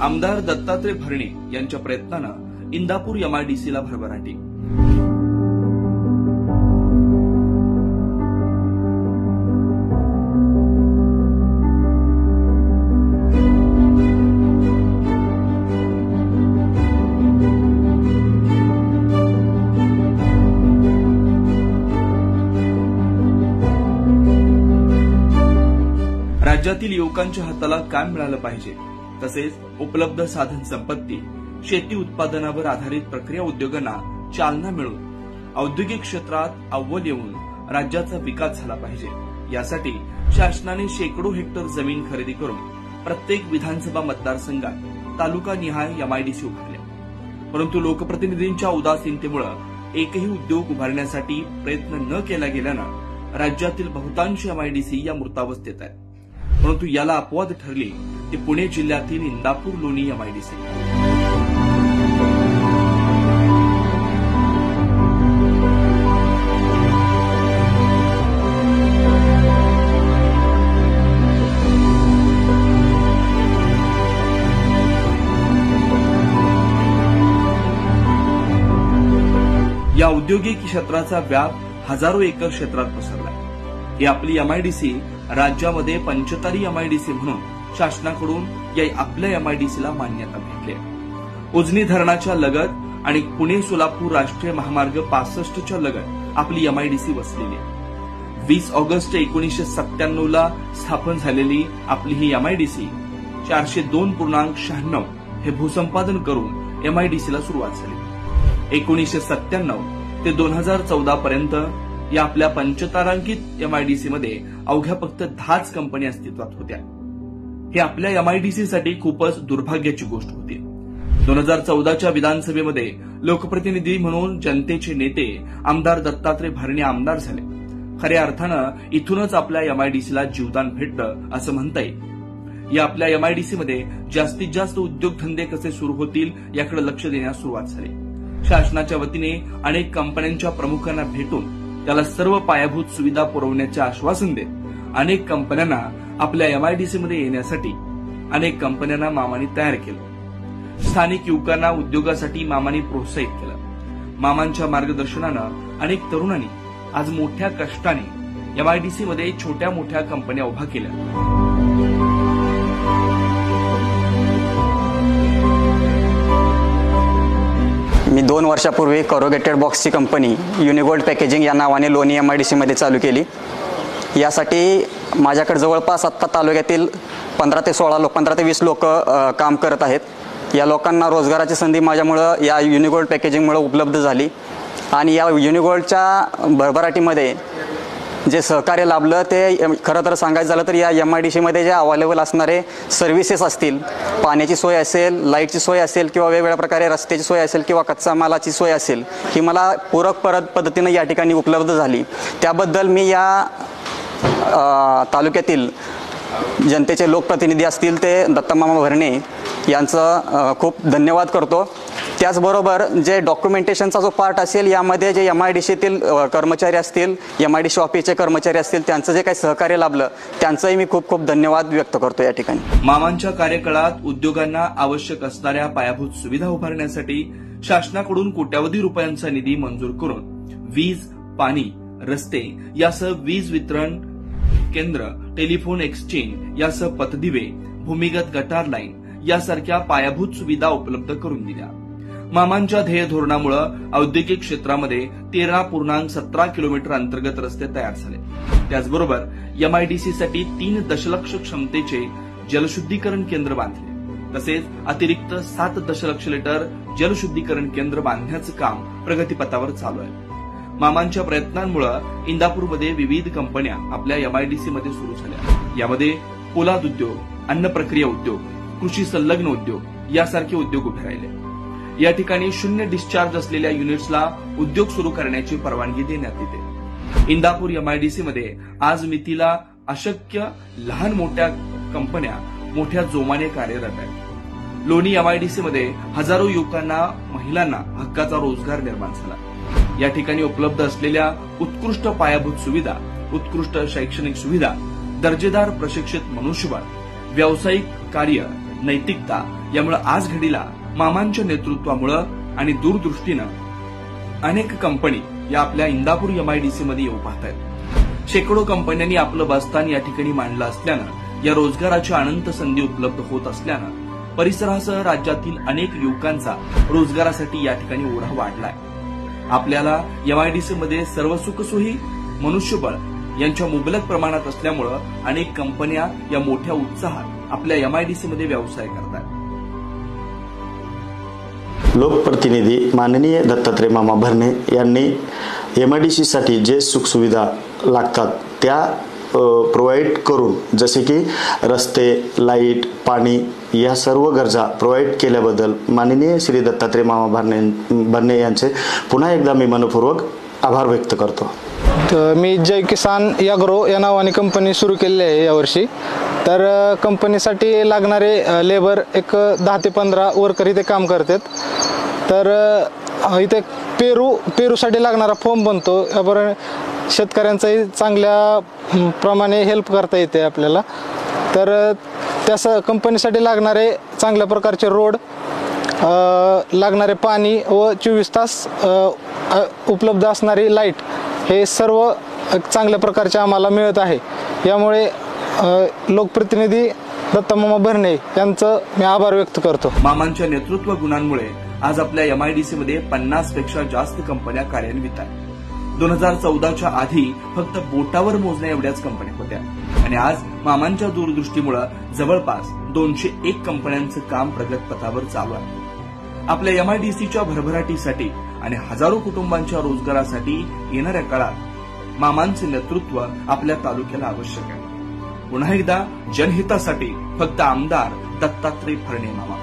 आमदार दत्तात्रय भरणे यांच्या प्रयत्नानं इंदापूर एमआयडीसीला भरभराटी। राज्यातील युवकांच्या हाताला काम मिळालं पाहिजे, तसेच उपलब्ध साधन संपत्ती, शेती उत्पादनावर आधारित प्रक्रिया उद्योगांना चालना मिळून औद्योगिक क्षेत्रात अव्वल येऊन राज्याचा विकास झाला पाहिजे, यासाठी शासनाने शेकडो हेक्टर जमीन खरेदी करून प्रत्येक विधानसभा मतदारसंघात तालुकानिहाय एमआयडीसी उभारल्या। परंतु लोकप्रतिनिधींच्या उदासीनतेमुळे एकही उद्योग उभारण्यासाठी प्रयत्न न केला गेल्यानं राज्यातील बहुतांश एमआयडीसी या मृतावस्थेत आहेत। परंतु याला अपवाद ठरली ती पुणे जिल्ह्यातील इंदापूर लोणी एमआयडीसी। या औद्योगिक क्षेत्राचा व्याप हजारो एकर क्षेत्रात पसरला। ही आपली एमआयडीसी राज्यामध्ये 45 एमआयडीसी म्हणून शासनाकडून या आपल्या एमआयडीसीला मान्यता भेटली आहे। उजनी धरणाच्या लगत आणि पुणे सोलापूर राष्ट्रीय महामार्ग 65च्या लगत आपली एमआयडीसी वसलेली आहे। 20 ऑगस्ट 1997 ला स्थापन झालेली आपली ही एमआयडीसी 402.96 हे भूसंपादन करून एमआयडीसीला सुरुवात झाली। 1997 ते 2014 पर्यंत या आपल्या 75 तारांकित एमआयडीसी मध्ये अवघ्या फक्त 10च कंपन्या अस्तित्वात होत्या। ही आपल्या एमआयडीसीसाठी खूपच दुर्भाग्याची गोष्ट होती। 2014च्या विधानसभेमध्ये लोकप्रतिनिधी म्हणून जनतेचे नेते आमदार दत्तात्रय भरणे आमदार झाले। खऱ्या अर्थानं इथूनच आपल्या एमआयडीसीला जीवदान भेटलं असं म्हणता येईल। या आपल्या एमआयडीसीमध्ये जास्तीत जास्त उद्योगधंदे कसे सुरू होतील याकडे लक्ष देण्यास सुरुवात झाली। शासनाच्या वतीने अनेक कंपन्यांच्या प्रमुखांना भेटून त्याला सर्व पायाभूत सुविधा पुरवण्याचे आश्वासन देत अनेक कंपन्यांना आपल्या एमआयडीसीमध्ये येण्यासाठी अनेक कंपन्यांना मामांनी तयार केलं। स्थानिक युवकांना उद्योगासाठी मामांनी प्रोत्साहित केलं। मामांच्या मार्गदर्शनानं अनेक तरुणांनी आज मोठ्या कष्टाने एमआयडीसीमध्ये छोट्या मोठ्या कंपन्या उभा केल्या। मी 2 वर्षापूर्वी करोगेटेड बॉक्सची कंपनी युनिगोल्ड पॅकेजिंग या नावाने लोणी एमआयडीसीमध्ये चालू केली। यासाठी माझ्याकडे जवळपास आत्ता तालुक्यातील 15 ते 20 लोक काम करत आहेत। या लोकांना रोजगाराची संधी माझ्यामुळे या युनिगोल्ड पॅकेजिंगमुळे उपलब्ध झाली आणि या युनिगोल्डच्या भरभराटीमध्ये जे सहकार्य लाभलं ते खरं तर सांगायचं झालं तर या एमआयडीसीमध्ये जे अवेलेबल असणारे सर्व्हिसेस असतील, पाण्याची सोय असेल, लाईटची सोय असेल किंवा वेगवेगळ्या प्रकारे रस्त्याची सोय असेल किंवा कच्चा मालाची सोय असेल, ही मला पूरक पद्धतीने या ठिकाणी उपलब्ध झाली। त्याबद्दल मी या तालुक्यातील जनतेचे लोकप्रतिनिधी असतील ते दत्तमामा भरणे यांचं खूप धन्यवाद करतो। त्याचबरोबर जे डॉक्युमेंटेशनचा जो पार्ट असेल यामध्ये जे एमआयडीसीतील कर्मचारी असतील, एमआयडीसी ऑफिसचे कर्मचारी असतील, त्यांचं जे काही सहकार्य लाभलं त्यांचंही मी खूप खूप धन्यवाद व्यक्त करतो या ठिकाणी। मामांच्या कार्यकाळात उद्योगांना आवश्यक असणाऱ्या पायाभूत सुविधा उभारण्यासाठी शासनाकडून कोट्यावधी रुपयांचा निधी मंजूर करून वीज, पाणी, रस्ते यासह वीज वितरण केंद्र, टेलिफोन एक्सचेंज यासह पथदिवे, भूमिगत गटार लाईन यासारख्या पायाभूत सुविधा उपलब्ध करून दिल्या। मामांच्या ध्येय धोरणामुळे औद्योगिक क्षेत्रामध्ये 13.17 किलोमीटर अंतर्गत रस्ते तयार झाले। त्याचबरोबर एमआयडीसीसाठी 3 दशलक्ष क्षमतेचे जलशुद्धीकरण केंद्र बांधले, तसेच अतिरिक्त 7 दशलक्ष लिटर जलशुद्धीकरण केंद्र बांधण्याचं काम प्रगतीपथावर चालू आहे। मामांच्या प्रयत्नांमुळे इंदापूरमध्ये विविध कंपन्या आपल्या एमआयडीसीमध्ये सुरू झाल्या। यामध्ये पोलाद उद्योग, अन्न प्रक्रिया उद्योग, कृषी संलग्न उद्योग यासारखे उद्योग उभे राहिले। या ठिकाणी 0 डिस्चार्ज असलेल्या युनिट्सला उद्योग सुरू करण्याची परवानगी देण्यात येते। इंदापूर एमआयडीसीमध्ये आज मितीला अशक्य लहान मोठ्या कंपन्या मोठ्या जोमाने कार्यरत आहेत। लोणी एमआयडीसीमध्ये हजारो युवकांना, महिलांना हक्काचा रोजगार निर्माण झाला। या ठिकाणी उपलब्ध असलेल्या उत्कृष्ट पायाभूत सुविधा, उत्कृष्ट शैक्षणिक सुविधा, दर्जेदार प्रशिक्षित मनुष्यबळ, व्यावसायिक कार्य नैतिकता यामुळे आज घडीला मामांच्या नेतृत्वामुळे आणि दूरदृष्टीनं अनेक कंपनी या आपल्या इंदापूर MIDC मध्ये येऊ पाहत आहेत। शेकडो कंपन्यांनी आपलं बस्तान या ठिकाणी मांडलं असल्यानं या रोजगाराच्या अनंत संधी उपलब्ध होत असल्यानं परिसरासह राज्यातील अनेक युवकांचा रोजगारासाठी या ठिकाणी ओढा वाढलाय। आपल्याला MIDC मध्ये सर्व सुखसोयी मनुष्यबळ यांच्या मुबलक प्रमाणात असल्यामुळे अनेक कंपन्या या मोठ्या उत्साहात आपल्या MIDC मध्ये व्यवसाय करतात। लोकप्रतिनिधी माननीय दत्तात्रय मामा भरणे यांनी MIDC साठी जे सुखसुविधा लागतात त्या प्रोव्हाइड करून, जसे की रस्ते, लाईट, पाणी या सर्व गरजा प्रोव्हाइड केल्याबद्दल माननीय श्री दत्तात्रय मामा भरणे यांचे पुन्हा एकदा मी मनपूर्वक आभार व्यक्त करतो। मी जय किसान ॲग्रो या नावाने कंपनी सुरू केलेली आहे यावर्षी। तर कंपनीसाठी लागणारे लेबर एक 10 ते 15 वर्कर इथे काम करतात। तर इथे पेरूसाठी लागणारा फॉर्म बनतो, याबरोबर शेतकऱ्यांचाही चांगल्या प्रमाणे हेल्प करता येते आपल्याला। तर त्यास कंपनीसाठी लागणारे चांगल्या प्रकारचे रोड, लागणारे पाणी व 24 तास उपलब्ध असणारी लाईट, हे सर्व चांगल्या प्रकारचे आम्हाला मिळत आहे। यामुळे लोकप्रतिनिधी दत्तामामा भरणे यांचं मी आभार व्यक्त करतो। मामांच्या नेतृत्व गुणांमुळे आज आपल्या MIDC मध्ये 50 पेक्षा जास्त कंपन्या कार्यान्वित आहेत। 2014च्या आधी फक्त बोटावर मोजण्या एवढ्याच कंपन्या होत्या आणि आज मामांच्या दूरदृष्टीमुळे जवळपास 201 कंपन्यांचं काम प्रगतपथावर चालू आहे। आपल्या MIDCच्या भरभराटीसाठी आणि हजारो कुटुंबांच्या रोजगारासाठी येणाऱ्या काळात मामांचे नेतृत्व आपल्या तालुक्याला आवश्यक आहे। पुन्हा एकदा जनहितासाठी फक्त आमदार दत्तात्रय भरणे मामा।